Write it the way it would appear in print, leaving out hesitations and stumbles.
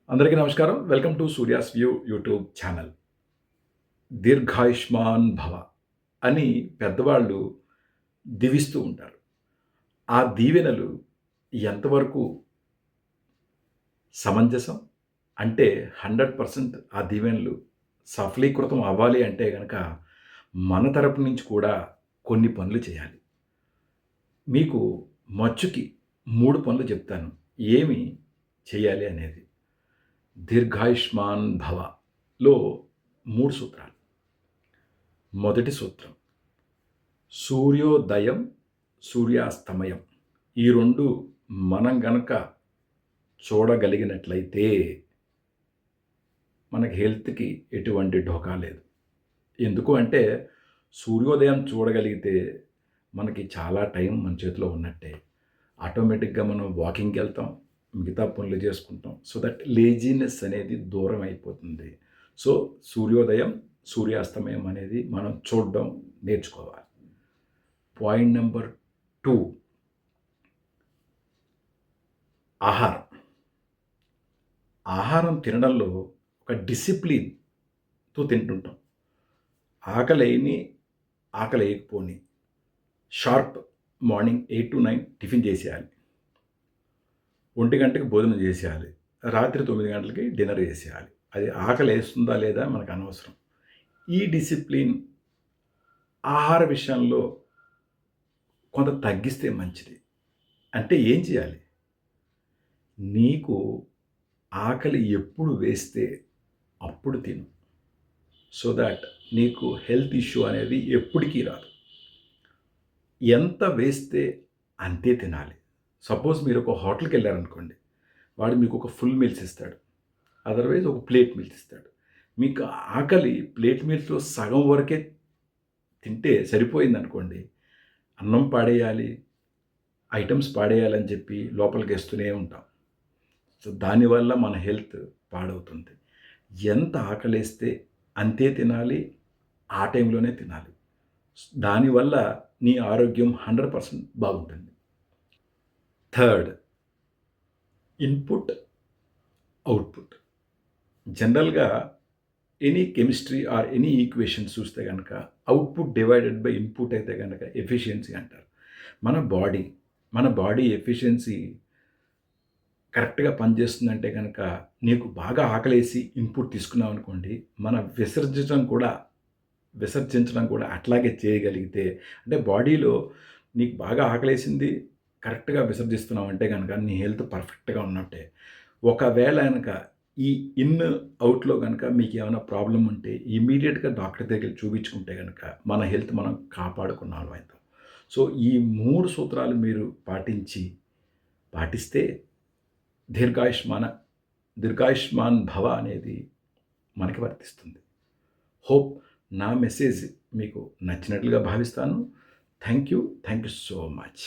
అందరికీ నమస్కారం. Welcome to Surya's view YouTube channel. దీర్ఘాయుష్మాన్ భవ అని పెద్దవాళ్ళు దీవిస్తూ ఉంటారు. ఆ దీవెనలు ఎంతవరకు సమంజసం? అంటే 100% ఆ దీవెనలు సఫలీకృతం అవ్వాలి అంటే గనక మన తరపు నుంచి కూడా కొన్ని పనులు చేయాలి. మీకు మచ్చుకి 3 పనులు చెప్తాను. ఏమి చేయాలి అనేది. దీర్ఘాయుష్మాన్ భవలో 3 సూత్రాలు. మొదటి సూత్రం సూర్యోదయం, సూర్యాస్తమయం ఈ 2 మనం గనక చూడగలిగినట్లయితే మనకి హెల్త్‌కి ఎటువంటి ఢోకా లేదు. ఎందుకు అంటే సూర్యోదయం చూడగలిగితే మనకి చాలా టైం మన చేతిలో ఉన్నట్టే. ఆటోమేటిక్‌గా మనం వాకింగ్‌కెళ్తాం. మిగతా పనులు చేసుకుంటాం. సో దట్ లేజీనెస్ అనేది దూరం అయిపోతుంది. సో సూర్యోదయం, సూర్యాస్తమయం అనేది మనం చూడడం నేర్చుకోవాలి. పాయింట్ నంబర్ 2 ఆహారం. ఆహారం తినడంలో ఒక డిసిప్లిన్‌తో తింటుంటాం. ఆకలేయని, ఆకలేయకపోని షార్ప్ మార్నింగ్ 8-9 టిఫిన్ చేసేయాలి. 1 గంటకి భోజనం చేసేయాలి. రాత్రి 9 గంటలకి డిన్నర్ చేసేయాలి. అది ఆకలేస్తుందా లేదా మనకు అనవసరం. ఈ డిసిప్లిన్ ఆహార విషయంలో కొంత తగ్గిస్తే మంచిది. అంటే ఏం చేయాలి? నీకు ఆకలి ఎప్పుడు వేస్తే అప్పుడు తిను. సో థాట్ నీకు హెల్త్ ఇష్యూ అనేది ఎప్పటికీ రాదు. ఎంత వేస్తే అంతే తినాలి. సపోజ్ మీరు ఒక హోటల్‌కెళ్లారనుకోండి. వాడు మీకు ఒక ఫుల్ మీల్స్ ఇస్తాడు. అదర్‌వైజ్ ఒక ప్లేట్ మీల్స్ ఇస్తాడు. మీకు ఆకలి ప్లేట్ మీల్స్‌లో సగం వరకే తింటే సరిపోయిందనుకోండి. అన్నం పాడేయాలి, ఐటెమ్స్ పాడేయాలని చెప్పి లోపలికేస్తూనే ఉంటాం. సో దానివల్ల మన హెల్త్ పాడవుతుంది. ఎంత ఆకలేస్తే అంతే తినాలి. ఆ టైంలోనే తినాలి. దానివల్ల నీ ఆరోగ్యం 100% బాగుంటుంది. Third input, output. జనరల్‌గా any chemistry or any equations చూస్తే గనక అవుట్‌పుట్ డివైడెడ్ బై ఇన్‌పుట్ అయితే గనక ఎఫిషియన్సీ అంటారు. మన బాడీ ఎఫిషియన్సీ కరెక్ట్‌గా పనిచేస్తుందంటే గనక నీకు బాగా ఆకలేసి ఇన్‌పుట్ తీసుకున్నావనుకోండి, విసర్జించడం కూడా అట్లాగే చేయగలిగితే అంటే బాడీలో నీకు బాగా ఆకలేసింది కరెక్ట్‌గా విసర్జిస్తున్నావంటే గనక నీ హెల్త్ పర్ఫెక్ట్‌గా ఉన్నట్టే. ఒకవేళ గనక ఈ ఇన్, ఔట్‌లో గనక మీకేమైనా ప్రాబ్లమ్ ఉంటే ఇమ్మీడియేట్‌గా డాక్టర్ దగ్గరికి చూపించుకుంటే గనక మన హెల్త్ మనం కాపాడుకున్న వాళ్ళం అవుతాం. సో ఈ 3 సూత్రాలు మీరు పాటిస్తే దీర్ఘాయుష్మాన దీర్ఘాయుష్మాన్ భవ అనేది మనకి వర్తిస్తుంది. హోప్ నా మెసేజ్ మీకు నచ్చినట్లుగా భావిస్తాను. Thank you so much.